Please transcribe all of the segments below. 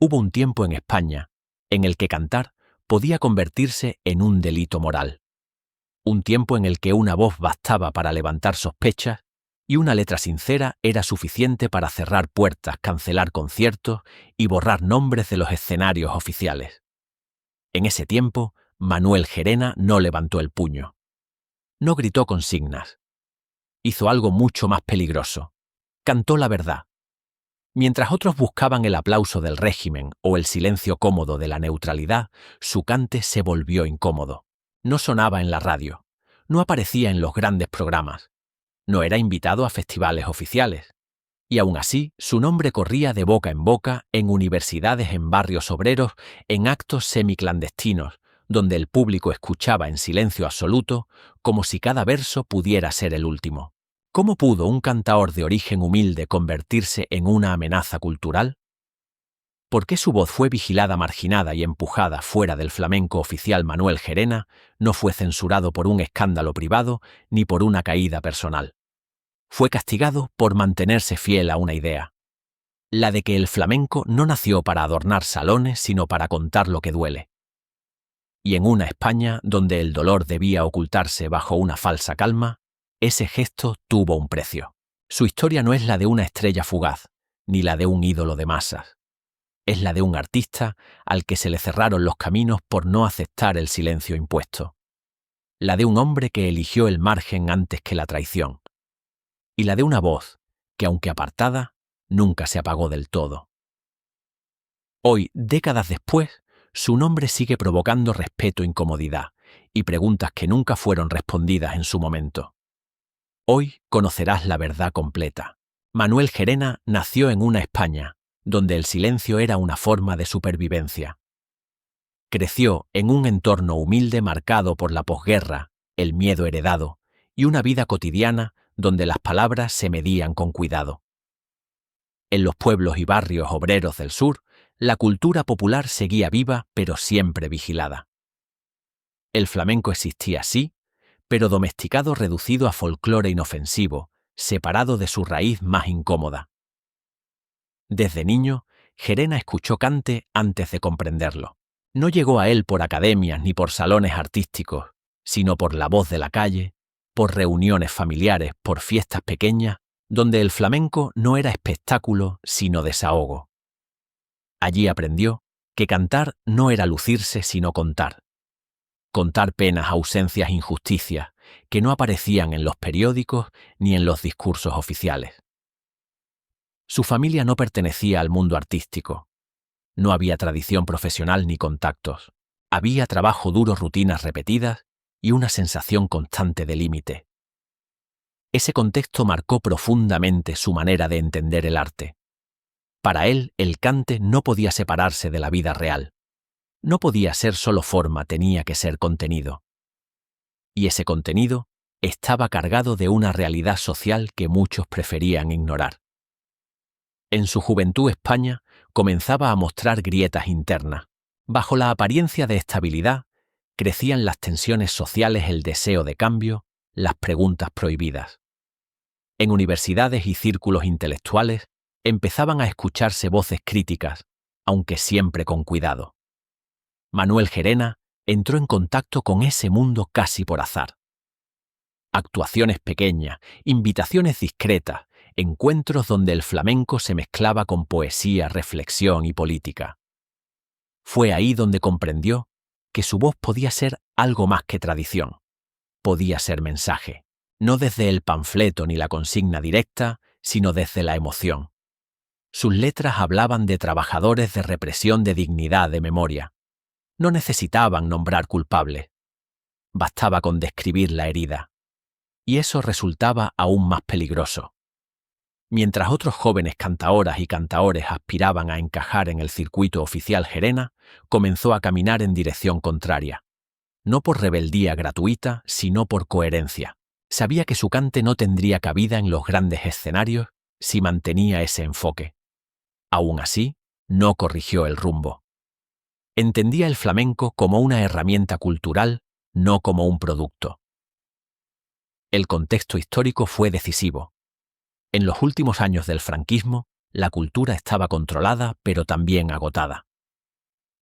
Hubo un tiempo en España en el que cantar podía convertirse en un delito moral. Un tiempo en el que una voz bastaba para levantar sospechas y una letra sincera era suficiente para cerrar puertas, cancelar conciertos y borrar nombres de los escenarios oficiales. En ese tiempo, Manuel Gerena no levantó el puño. No gritó consignas. Hizo algo mucho más peligroso. Cantó la verdad. Mientras otros buscaban el aplauso del régimen o el silencio cómodo de la neutralidad, su cante se volvió incómodo. No sonaba en la radio. No aparecía en los grandes programas. No era invitado a festivales oficiales. Y aún así, su nombre corría de boca en universidades, en barrios obreros, en actos semiclandestinos, donde el público escuchaba en silencio absoluto, como si cada verso pudiera ser el último. ¿Cómo pudo un cantaor de origen humilde convertirse en una amenaza cultural? ¿Por qué su voz fue vigilada, marginada y empujada fuera del flamenco oficial? Manuel Gerena no fue censurado por un escándalo privado ni por una caída personal. Fue castigado por mantenerse fiel a una idea, la de que el flamenco no nació para adornar salones, sino para contar lo que duele. Y en una España donde el dolor debía ocultarse bajo una falsa calma, ese gesto tuvo un precio. Su historia no es la de una estrella fugaz, ni la de un ídolo de masas. Es la de un artista al que se le cerraron los caminos por no aceptar el silencio impuesto. La de un hombre que eligió el margen antes que la traición. Y la de una voz que, aunque apartada, nunca se apagó del todo. Hoy, décadas después, su nombre sigue provocando respeto e incomodidad y preguntas que nunca fueron respondidas en su momento. Hoy conocerás la verdad completa. Manuel Gerena nació en una España donde el silencio era una forma de supervivencia. Creció en un entorno humilde marcado por la posguerra, el miedo heredado y una vida cotidiana donde las palabras se medían con cuidado. En los pueblos y barrios obreros del sur, la cultura popular seguía viva pero siempre vigilada. El flamenco existía, sí, pero domesticado, reducido a folclore inofensivo, separado de su raíz más incómoda. Desde niño, Gerena escuchó cante antes de comprenderlo. No llegó a él por academias ni por salones artísticos, sino por la voz de la calle, por reuniones familiares, por fiestas pequeñas, donde el flamenco no era espectáculo, sino desahogo. Allí aprendió que cantar no era lucirse, sino contar. Contar penas, ausencias, injusticias, que no aparecían en los periódicos ni en los discursos oficiales. Su familia no pertenecía al mundo artístico. No había tradición profesional ni contactos. Había trabajo duro, rutinas repetidas y una sensación constante de límite. Ese contexto marcó profundamente su manera de entender el arte. Para él, el cante no podía separarse de la vida real. No podía ser solo forma, tenía que ser contenido. Y ese contenido estaba cargado de una realidad social que muchos preferían ignorar. En su juventud, España comenzaba a mostrar grietas internas. Bajo la apariencia de estabilidad, crecían las tensiones sociales, el deseo de cambio, las preguntas prohibidas. En universidades y círculos intelectuales empezaban a escucharse voces críticas, aunque siempre con cuidado. Manuel Gerena entró en contacto con ese mundo casi por azar. Actuaciones pequeñas, invitaciones discretas, encuentros donde el flamenco se mezclaba con poesía, reflexión y política. Fue ahí donde comprendió que su voz podía ser algo más que tradición. Podía ser mensaje, no desde el panfleto ni la consigna directa, sino desde la emoción. Sus letras hablaban de trabajadores, de represión, de dignidad, de memoria. No necesitaban nombrar culpables. Bastaba con describir la herida. Y eso resultaba aún más peligroso. Mientras otros jóvenes cantaoras y cantaores aspiraban a encajar en el circuito oficial, Gerena comenzó a caminar en dirección contraria. No por rebeldía gratuita, sino por coherencia. Sabía que su cante no tendría cabida en los grandes escenarios si mantenía ese enfoque. Aún así, no corrigió el rumbo. Entendía el flamenco como una herramienta cultural, no como un producto. El contexto histórico fue decisivo. En los últimos años del franquismo, la cultura estaba controlada pero también agotada.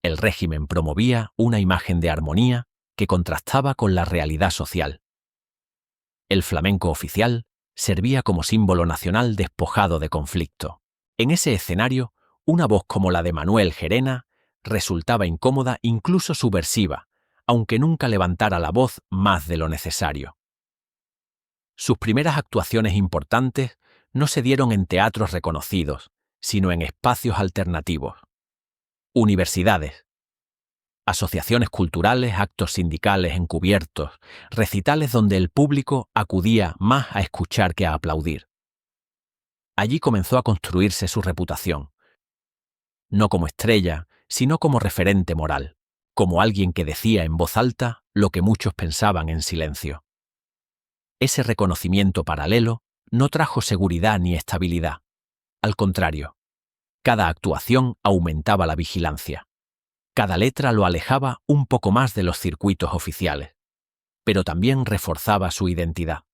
El régimen promovía una imagen de armonía que contrastaba con la realidad social. El flamenco oficial servía como símbolo nacional despojado de conflicto. En ese escenario, una voz como la de Manuel Gerena resultaba incómoda, incluso subversiva, aunque nunca levantara la voz más de lo necesario. Sus primeras actuaciones importantes no se dieron en teatros reconocidos, sino en espacios alternativos. Universidades, asociaciones culturales, actos sindicales encubiertos, recitales donde el público acudía más a escuchar que a aplaudir. Allí comenzó a construirse su reputación, no como estrella, sino como referente moral, como alguien que decía en voz alta lo que muchos pensaban en silencio. Ese reconocimiento paralelo no trajo seguridad ni estabilidad. Al contrario, cada actuación aumentaba la vigilancia. Cada letra lo alejaba un poco más de los circuitos oficiales, pero también reforzaba su identidad.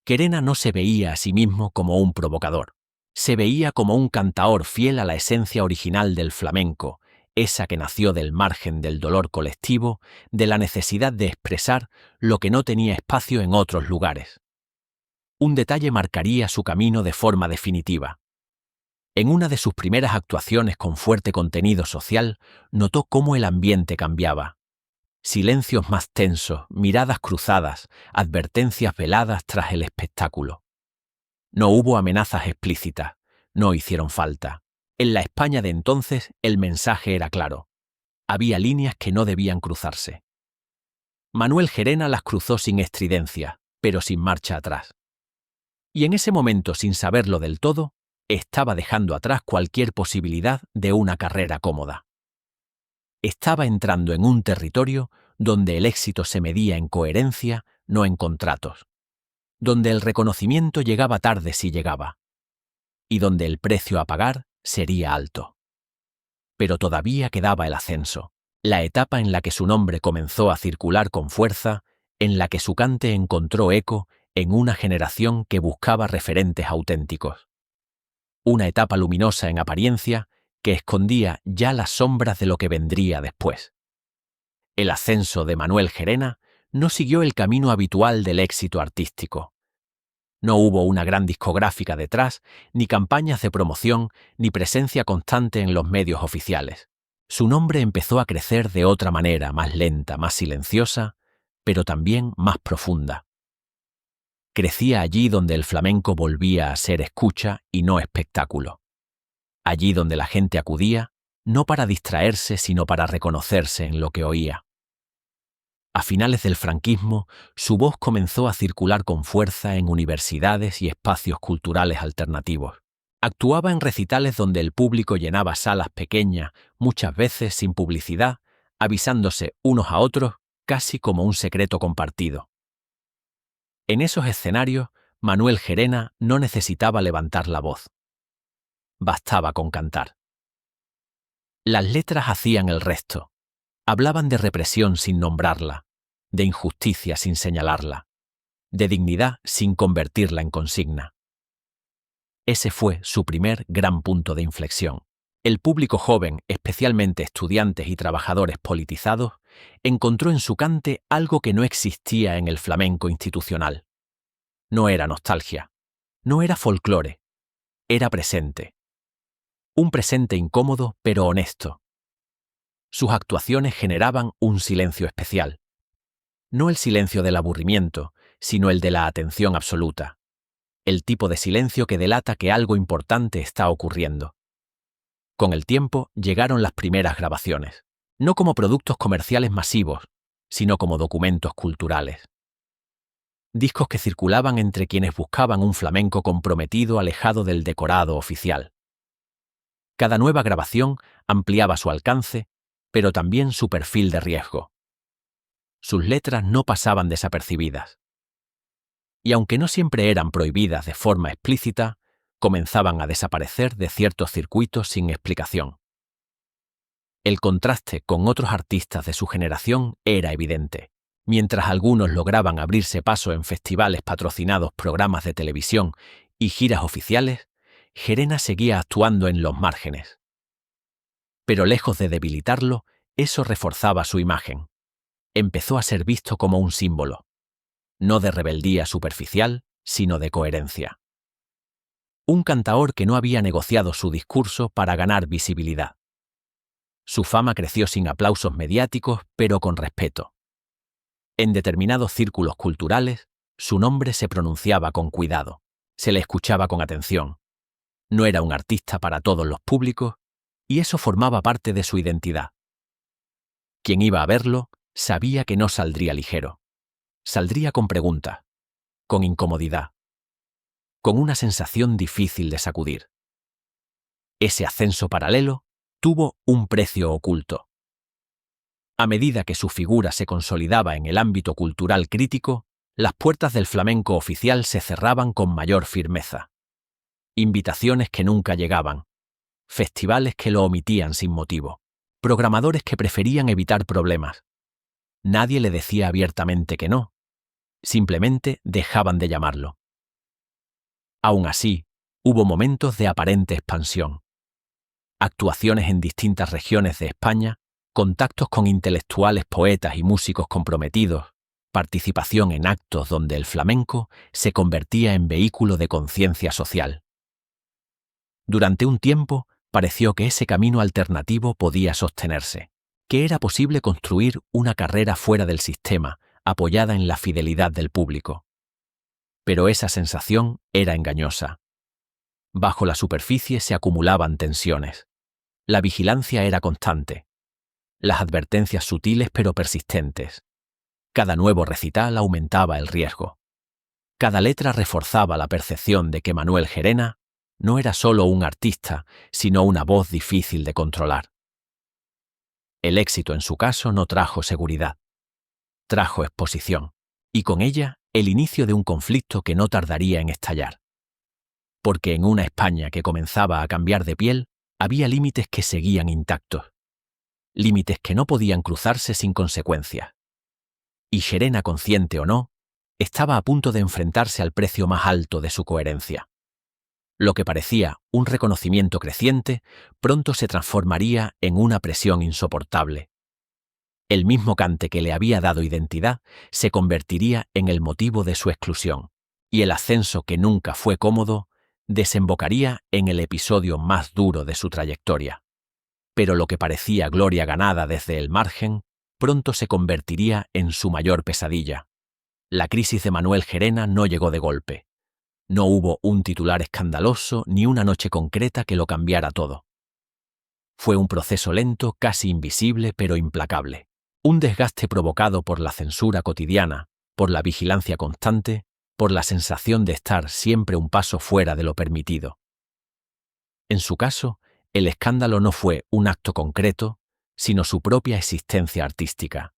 Gerena no se veía a sí mismo como un provocador, se veía como un cantaor fiel a la esencia original del flamenco, esa que nació del margen del dolor colectivo, de la necesidad de expresar lo que no tenía espacio en otros lugares. Un detalle marcaría su camino de forma definitiva. En una de sus primeras actuaciones con fuerte contenido social, notó cómo el ambiente cambiaba. Silencios más tensos, miradas cruzadas, advertencias veladas tras el espectáculo. No hubo amenazas explícitas, no hicieron falta. En la España de entonces el mensaje era claro. Había líneas que no debían cruzarse. Manuel Gerena las cruzó sin estridencia, pero sin marcha atrás. Y en ese momento, sin saberlo del todo, estaba dejando atrás cualquier posibilidad de una carrera cómoda. Estaba entrando en un territorio donde el éxito se medía en coherencia, no en contratos. Donde el reconocimiento llegaba tarde si llegaba. Y donde el precio a pagar sería alto. Pero todavía quedaba el ascenso, la etapa en la que su nombre comenzó a circular con fuerza, en la que su cante encontró eco en una generación que buscaba referentes auténticos. Una etapa luminosa en apariencia que escondía ya las sombras de lo que vendría después. El ascenso de Manuel Gerena no siguió el camino habitual del éxito artístico. No hubo una gran discográfica detrás, ni campañas de promoción, ni presencia constante en los medios oficiales. Su nombre empezó a crecer de otra manera, más lenta, más silenciosa, pero también más profunda. Crecía allí donde el flamenco volvía a ser escucha y no espectáculo. Allí donde la gente acudía, no para distraerse, sino para reconocerse en lo que oía. A finales del franquismo, su voz comenzó a circular con fuerza en universidades y espacios culturales alternativos. Actuaba en recitales donde el público llenaba salas pequeñas, muchas veces sin publicidad, avisándose unos a otros casi como un secreto compartido. En esos escenarios, Manuel Gerena no necesitaba levantar la voz. Bastaba con cantar. Las letras hacían el resto. Hablaban de represión sin nombrarla, de injusticia sin señalarla, de dignidad sin convertirla en consigna. Ese fue su primer gran punto de inflexión. El público joven, especialmente estudiantes y trabajadores politizados, encontró en su cante algo que no existía en el flamenco institucional. No era nostalgia, no era folclore, era presente. Un presente incómodo pero honesto. Sus actuaciones generaban un silencio especial. No el silencio del aburrimiento, sino el de la atención absoluta. El tipo de silencio que delata que algo importante está ocurriendo. Con el tiempo llegaron las primeras grabaciones, no como productos comerciales masivos, sino como documentos culturales. Discos que circulaban entre quienes buscaban un flamenco comprometido alejado del decorado oficial. Cada nueva grabación ampliaba su alcance, pero también su perfil de riesgo. Sus letras no pasaban desapercibidas. Y aunque no siempre eran prohibidas de forma explícita, comenzaban a desaparecer de ciertos circuitos sin explicación. El contraste con otros artistas de su generación era evidente. Mientras algunos lograban abrirse paso en festivales patrocinados, programas de televisión y giras oficiales, Gerena seguía actuando en los márgenes. Pero lejos de debilitarlo, eso reforzaba su imagen. Empezó a ser visto como un símbolo, no de rebeldía superficial, sino de coherencia. Un cantaor que no había negociado su discurso para ganar visibilidad. Su fama creció sin aplausos mediáticos, pero con respeto. En determinados círculos culturales, su nombre se pronunciaba con cuidado, se le escuchaba con atención. No era un artista para todos los públicos, y eso formaba parte de su identidad. Quien iba a verlo sabía que no saldría ligero. Saldría con preguntas, con incomodidad, con una sensación difícil de sacudir. Ese ascenso paralelo tuvo un precio oculto. A medida que su figura se consolidaba en el ámbito cultural crítico, las puertas del flamenco oficial se cerraban con mayor firmeza. Invitaciones que nunca llegaban, festivales que lo omitían sin motivo, programadores que preferían evitar problemas. Nadie le decía abiertamente que no, simplemente dejaban de llamarlo. Aún así, hubo momentos de aparente expansión. Actuaciones en distintas regiones de España, contactos con intelectuales, poetas y músicos comprometidos, participación en actos donde el flamenco se convertía en vehículo de conciencia social. Durante un tiempo, pareció que ese camino alternativo podía sostenerse, que era posible construir una carrera fuera del sistema, apoyada en la fidelidad del público. Pero esa sensación era engañosa. Bajo la superficie se acumulaban tensiones. La vigilancia era constante. Las advertencias sutiles pero persistentes. Cada nuevo recital aumentaba el riesgo. Cada letra reforzaba la percepción de que Manuel Gerena no era solo un artista, sino una voz difícil de controlar. El éxito en su caso no trajo seguridad. Trajo exposición, y con ella el inicio de un conflicto que no tardaría en estallar. Porque en una España que comenzaba a cambiar de piel, había límites que seguían intactos. Límites que no podían cruzarse sin consecuencias. Y Gerena, consciente o no, estaba a punto de enfrentarse al precio más alto de su coherencia. Lo que parecía un reconocimiento creciente, pronto se transformaría en una presión insoportable. El mismo cante que le había dado identidad se convertiría en el motivo de su exclusión, y el ascenso que nunca fue cómodo desembocaría en el episodio más duro de su trayectoria. Pero lo que parecía gloria ganada desde el margen, pronto se convertiría en su mayor pesadilla. La crisis de Manuel Gerena no llegó de golpe. No hubo un titular escandaloso ni una noche concreta que lo cambiara todo. Fue un proceso lento, casi invisible, pero implacable. Un desgaste provocado por la censura cotidiana, por la vigilancia constante, por la sensación de estar siempre un paso fuera de lo permitido. En su caso, el escándalo no fue un acto concreto, sino su propia existencia artística.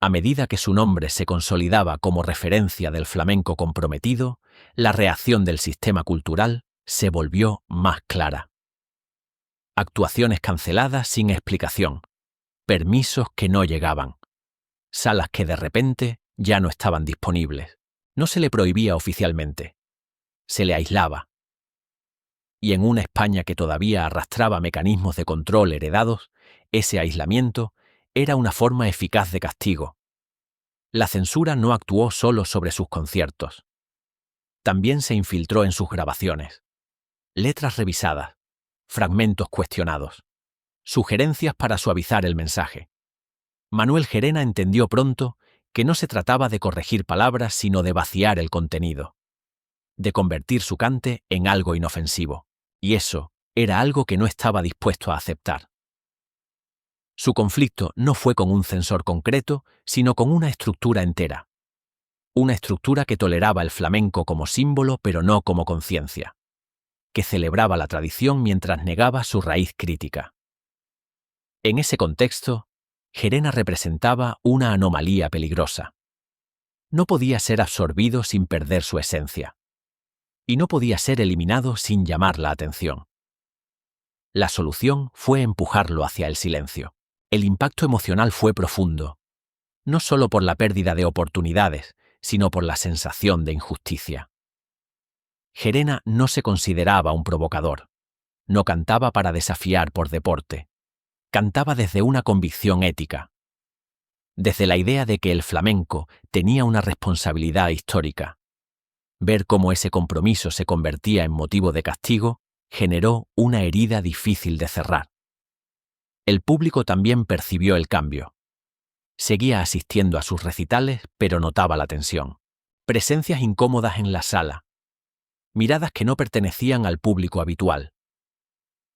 A medida que su nombre se consolidaba como referencia del flamenco comprometido, la reacción del sistema cultural se volvió más clara. Actuaciones canceladas sin explicación, permisos que no llegaban, salas que de repente ya no estaban disponibles. No se le prohibía oficialmente, se le aislaba. Y en una España que todavía arrastraba mecanismos de control heredados, ese aislamiento era una forma eficaz de castigo. La censura no actuó solo sobre sus conciertos. También se infiltró en sus grabaciones. Letras revisadas, fragmentos cuestionados, sugerencias para suavizar el mensaje. Manuel Gerena entendió pronto que no se trataba de corregir palabras, sino de vaciar el contenido, de convertir su cante en algo inofensivo, y eso era algo que no estaba dispuesto a aceptar. Su conflicto no fue con un censor concreto, sino con una estructura entera. Una estructura que toleraba el flamenco como símbolo, pero no como conciencia, que celebraba la tradición mientras negaba su raíz crítica. En ese contexto, Gerena representaba una anomalía peligrosa. No podía ser absorbido sin perder su esencia, y no podía ser eliminado sin llamar la atención. La solución fue empujarlo hacia el silencio. El impacto emocional fue profundo, no solo por la pérdida de oportunidades, sino por la sensación de injusticia. Gerena no se consideraba un provocador. No cantaba para desafiar por deporte. Cantaba desde una convicción ética, desde la idea de que el flamenco tenía una responsabilidad histórica. Ver cómo ese compromiso se convertía en motivo de castigo generó una herida difícil de cerrar. El público también percibió el cambio. Seguía asistiendo a sus recitales, pero notaba la tensión. Presencias incómodas en la sala. Miradas que no pertenecían al público habitual.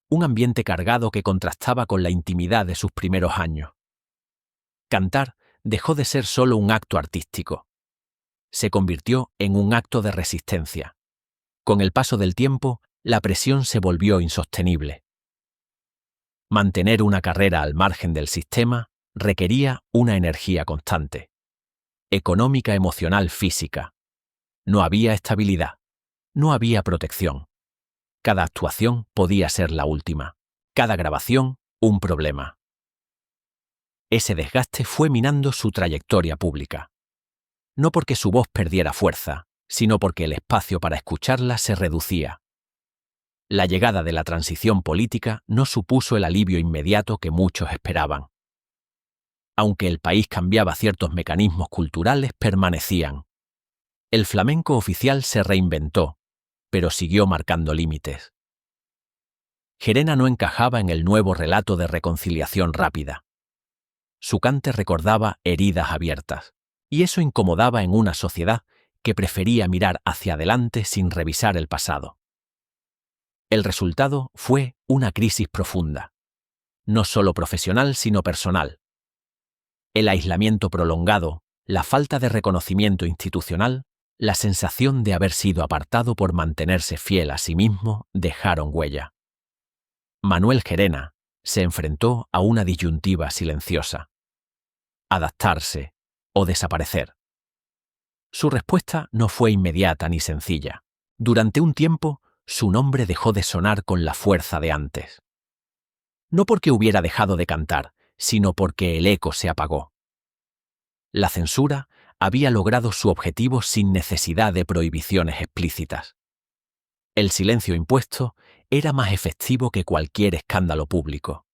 Un ambiente cargado que contrastaba con la intimidad de sus primeros años. Cantar dejó de ser solo un acto artístico. Se convirtió en un acto de resistencia. Con el paso del tiempo, la presión se volvió insostenible. Mantener una carrera al margen del sistema requería una energía constante. Económica, emocional, física. No había estabilidad. No había protección. Cada actuación podía ser la última. Cada grabación, un problema. Ese desgaste fue minando su trayectoria pública. No porque su voz perdiera fuerza, sino porque el espacio para escucharla se reducía. La llegada de la transición política no supuso el alivio inmediato que muchos esperaban. Aunque el país cambiaba, ciertos mecanismos culturales permanecían. El flamenco oficial se reinventó, pero siguió marcando límites. Gerena no encajaba en el nuevo relato de reconciliación rápida. Su cante recordaba heridas abiertas, y eso incomodaba en una sociedad que prefería mirar hacia adelante sin revisar el pasado. El resultado fue una crisis profunda, no solo profesional sino personal. El aislamiento prolongado, la falta de reconocimiento institucional, la sensación de haber sido apartado por mantenerse fiel a sí mismo dejaron huella. Manuel Gerena se enfrentó a una disyuntiva silenciosa: adaptarse o desaparecer. Su respuesta no fue inmediata ni sencilla. Durante un tiempo, su nombre dejó de sonar con la fuerza de antes. No porque hubiera dejado de cantar, sino porque el eco se apagó. La censura había logrado su objetivo sin necesidad de prohibiciones explícitas. El silencio impuesto era más efectivo que cualquier escándalo público.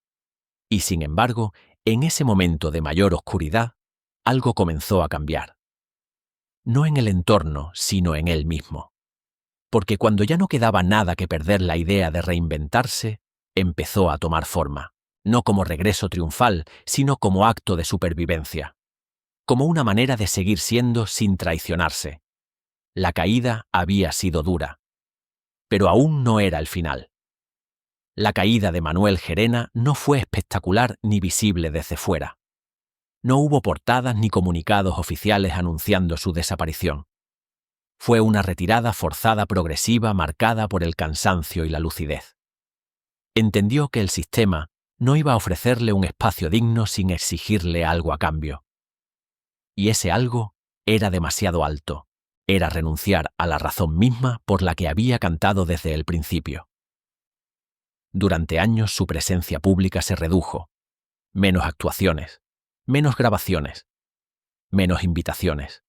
Y sin embargo, en ese momento de mayor oscuridad, algo comenzó a cambiar. No en el entorno, sino en él mismo. Porque cuando ya no quedaba nada que perder, la idea de reinventarse empezó a tomar forma, no como regreso triunfal, sino como acto de supervivencia, como una manera de seguir siendo sin traicionarse. La caída había sido dura, pero aún no era el final. La caída de Manuel Gerena no fue espectacular ni visible desde fuera. No hubo portadas ni comunicados oficiales anunciando su desaparición. Fue una retirada forzada, progresiva, marcada por el cansancio y la lucidez. Entendió que el sistema no iba a ofrecerle un espacio digno sin exigirle algo a cambio. Y ese algo era demasiado alto. Era renunciar a la razón misma por la que había cantado desde el principio. Durante años su presencia pública se redujo. Menos actuaciones, menos grabaciones, menos invitaciones.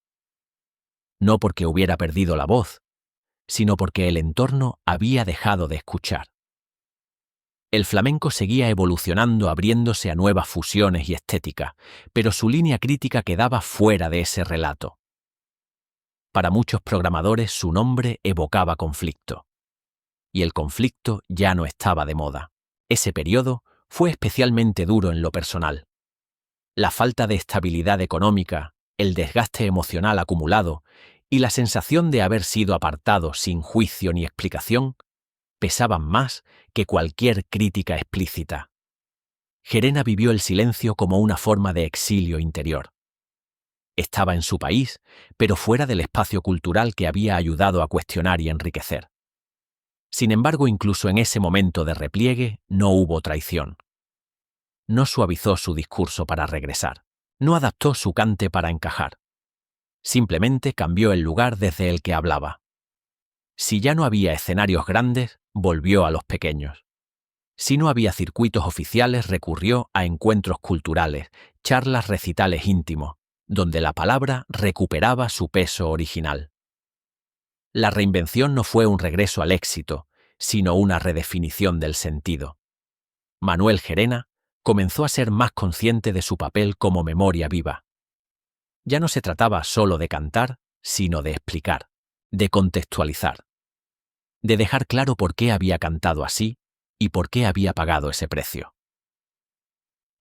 No porque hubiera perdido la voz, sino porque el entorno había dejado de escuchar. El flamenco seguía evolucionando, abriéndose a nuevas fusiones y estéticas, pero su línea crítica quedaba fuera de ese relato. Para muchos programadores su nombre evocaba conflicto. Y el conflicto ya no estaba de moda. Ese periodo fue especialmente duro en lo personal. La falta de estabilidad económica, el desgaste emocional acumulado y la sensación de haber sido apartado sin juicio ni explicación pesaban más que cualquier crítica explícita. Gerena vivió el silencio como una forma de exilio interior. Estaba en su país, pero fuera del espacio cultural que había ayudado a cuestionar y enriquecer. Sin embargo, incluso en ese momento de repliegue, no hubo traición. No suavizó su discurso para regresar. No adaptó su cante para encajar. Simplemente cambió el lugar desde el que hablaba. Si ya no había escenarios grandes, volvió a los pequeños. Si no había circuitos oficiales, recurrió a encuentros culturales, charlas, recitales íntimos, donde la palabra recuperaba su peso original. La reinvención no fue un regreso al éxito, sino una redefinición del sentido. Manuel Gerena comenzó a ser más consciente de su papel como memoria viva. Ya no se trataba solo de cantar, sino de explicar, de contextualizar, de dejar claro por qué había cantado así y por qué había pagado ese precio.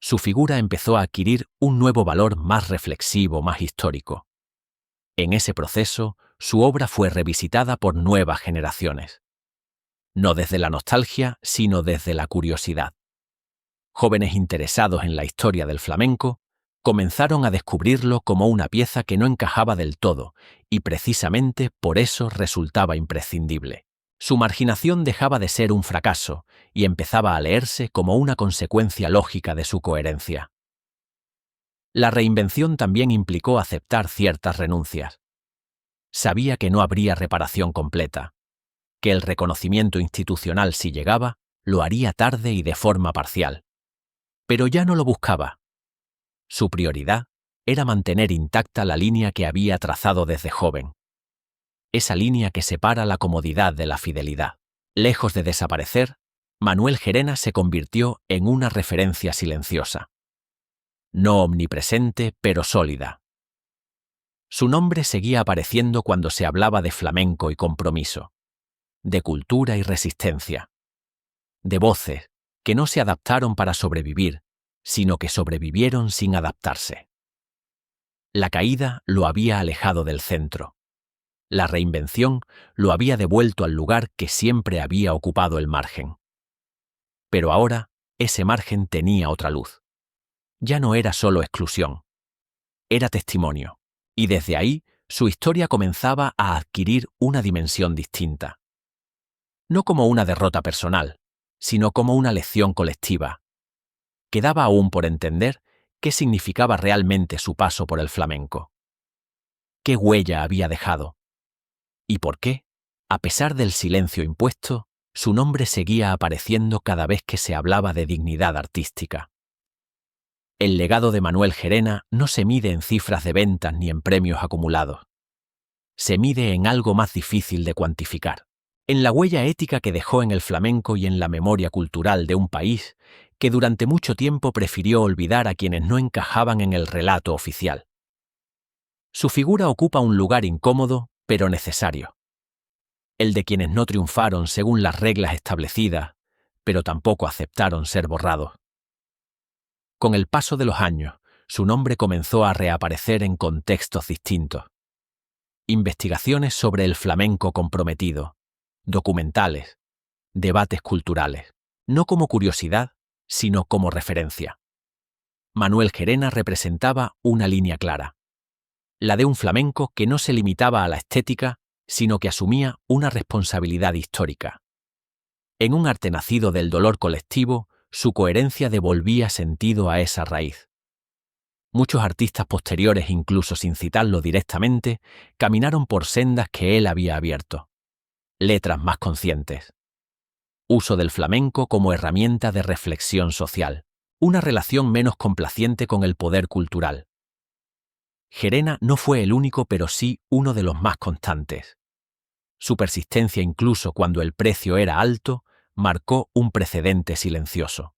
Su figura empezó a adquirir un nuevo valor más reflexivo, más histórico. En ese proceso, su obra fue revisitada por nuevas generaciones. No desde la nostalgia, sino desde la curiosidad. Jóvenes interesados en la historia del flamenco comenzaron a descubrirlo como una pieza que no encajaba del todo, y precisamente por eso resultaba imprescindible. Su marginación dejaba de ser un fracaso y empezaba a leerse como una consecuencia lógica de su coherencia. La reinvención también implicó aceptar ciertas renuncias. Sabía que no habría reparación completa, que el reconocimiento institucional, si llegaba, lo haría tarde y de forma parcial. Pero ya no lo buscaba. Su prioridad era mantener intacta la línea que había trazado desde joven. Esa línea que separa la comodidad de la fidelidad. Lejos de desaparecer, Manuel Gerena se convirtió en una referencia silenciosa. No omnipresente, pero sólida. Su nombre seguía apareciendo cuando se hablaba de flamenco y compromiso, de cultura y resistencia, de voces que no se adaptaron para sobrevivir, sino que sobrevivieron sin adaptarse. La caída lo había alejado del centro. La reinvención lo había devuelto al lugar que siempre había ocupado el margen. Pero ahora, ese margen tenía otra luz. Ya no era solo exclusión. Era testimonio. Y desde ahí, su historia comenzaba a adquirir una dimensión distinta. No como una derrota personal, sino como una lección colectiva. Quedaba aún por entender qué significaba realmente su paso por el flamenco. ¿Qué huella había dejado? ¿Y por qué, a pesar del silencio impuesto, su nombre seguía apareciendo cada vez que se hablaba de dignidad artística? El legado de Manuel Gerena no se mide en cifras de ventas ni en premios acumulados. Se mide en algo más difícil de cuantificar, en la huella ética que dejó en el flamenco y en la memoria cultural de un país que durante mucho tiempo prefirió olvidar a quienes no encajaban en el relato oficial. Su figura ocupa un lugar incómodo, pero necesario. El de quienes no triunfaron según las reglas establecidas, pero tampoco aceptaron ser borrados. Con el paso de los años, su nombre comenzó a reaparecer en contextos distintos. Investigaciones sobre el flamenco comprometido, documentales, debates culturales, no como curiosidad, sino como referencia. Manuel Gerena representaba una línea clara, la de un flamenco que no se limitaba a la estética, sino que asumía una responsabilidad histórica. En un arte nacido del dolor colectivo, su coherencia devolvía sentido a esa raíz. Muchos artistas posteriores, incluso sin citarlo directamente, caminaron por sendas que él había abierto. Letras más conscientes. Uso del flamenco como herramienta de reflexión social. Una relación menos complaciente con el poder cultural. Gerena no fue el único, pero sí uno de los más constantes. Su persistencia, incluso cuando el precio era alto, marcó un precedente silencioso.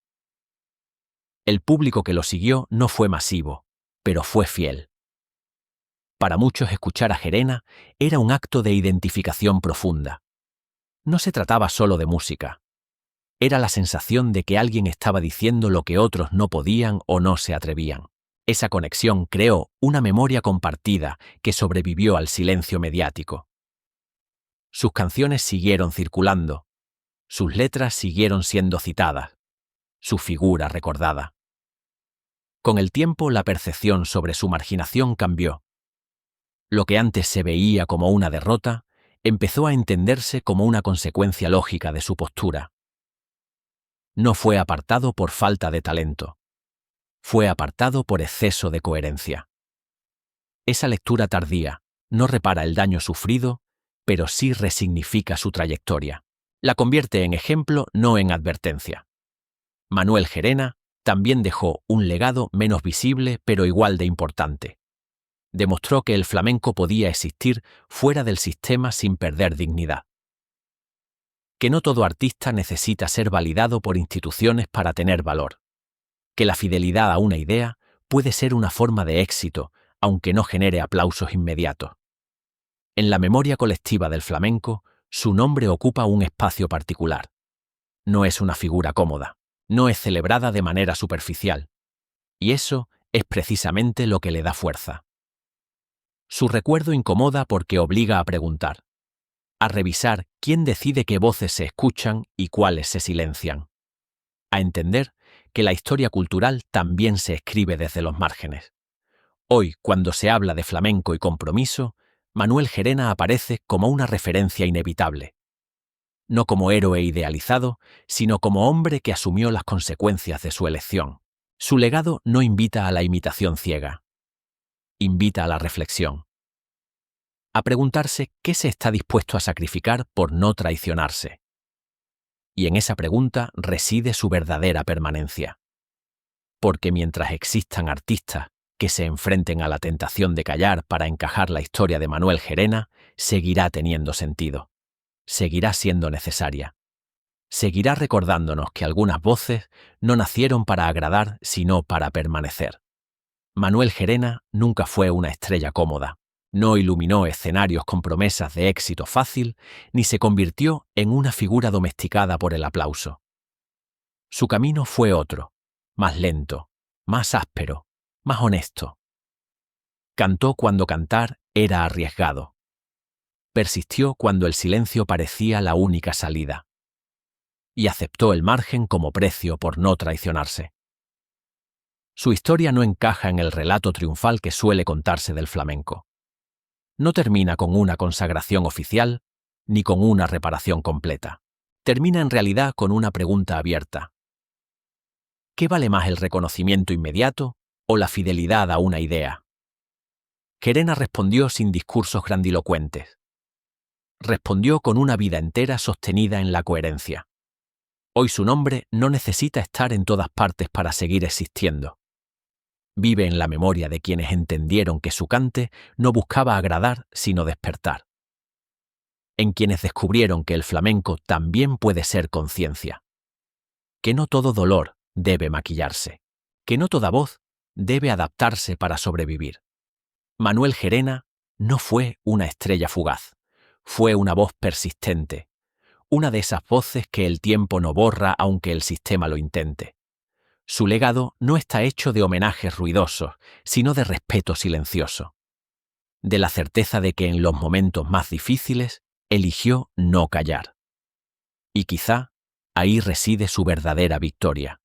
El público que lo siguió no fue masivo, pero fue fiel. Para muchos, escuchar a Gerena era un acto de identificación profunda. No se trataba solo de música. Era la sensación de que alguien estaba diciendo lo que otros no podían o no se atrevían. Esa conexión creó una memoria compartida que sobrevivió al silencio mediático. Sus canciones siguieron circulando, sus letras siguieron siendo citadas, su figura recordada. Con el tiempo, la percepción sobre su marginación cambió. Lo que antes se veía como una derrota, empezó a entenderse como una consecuencia lógica de su postura. No fue apartado por falta de talento. Fue apartado por exceso de coherencia. Esa lectura tardía no repara el daño sufrido, pero sí resignifica su trayectoria. La convierte en ejemplo, no en advertencia. Manuel Gerena también dejó un legado menos visible, pero igual de importante. Demostró que el flamenco podía existir fuera del sistema sin perder dignidad. Que no todo artista necesita ser validado por instituciones para tener valor. Que la fidelidad a una idea puede ser una forma de éxito, aunque no genere aplausos inmediatos. En la memoria colectiva del flamenco, su nombre ocupa un espacio particular. No es una figura cómoda, no es celebrada de manera superficial. Y eso es precisamente lo que le da fuerza. Su recuerdo incomoda porque obliga a preguntar, a revisar quién decide qué voces se escuchan y cuáles se silencian, a entender que la historia cultural también se escribe desde los márgenes. Hoy, cuando se habla de flamenco y compromiso, Manuel Gerena aparece como una referencia inevitable. No como héroe idealizado, sino como hombre que asumió las consecuencias de su elección. Su legado no invita a la imitación ciega. Invita a la reflexión. A preguntarse qué se está dispuesto a sacrificar por no traicionarse. Y en esa pregunta reside su verdadera permanencia. Porque mientras existan artistas que se enfrenten a la tentación de callar para encajar la historia de Manuel Gerena, seguirá teniendo sentido. Seguirá siendo necesaria. Seguirá recordándonos que algunas voces no nacieron para agradar, sino para permanecer. Manuel Gerena nunca fue una estrella cómoda. No iluminó escenarios con promesas de éxito fácil, ni se convirtió en una figura domesticada por el aplauso. Su camino fue otro, más lento, más áspero, más honesto. Cantó cuando cantar era arriesgado. Persistió cuando el silencio parecía la única salida. Y aceptó el margen como precio por no traicionarse. Su historia no encaja en el relato triunfal que suele contarse del flamenco. No termina con una consagración oficial, ni con una reparación completa. Termina en realidad con una pregunta abierta. ¿Qué vale más, el reconocimiento inmediato o la fidelidad a una idea? Gerena respondió sin discursos grandilocuentes. Respondió con una vida entera sostenida en la coherencia. Hoy su nombre no necesita estar en todas partes para seguir existiendo. Vive en la memoria de quienes entendieron que su cante no buscaba agradar, sino despertar. En quienes descubrieron que el flamenco también puede ser conciencia. Que no todo dolor debe maquillarse. Que no toda voz debe adaptarse para sobrevivir. Manuel Gerena no fue una estrella fugaz. Fue una voz persistente. Una de esas voces que el tiempo no borra aunque el sistema lo intente. Su legado no está hecho de homenajes ruidosos, sino de respeto silencioso. De la certeza de que en los momentos más difíciles eligió no callar. Y quizá ahí reside su verdadera victoria.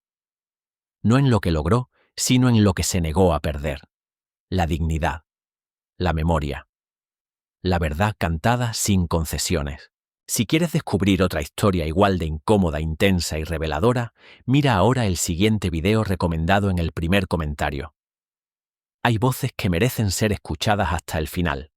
No en lo que logró, sino en lo que se negó a perder. La dignidad, la memoria, la verdad cantada sin concesiones. Si quieres descubrir otra historia igual de incómoda, intensa y reveladora, mira ahora el siguiente video recomendado en el primer comentario. Hay voces que merecen ser escuchadas hasta el final.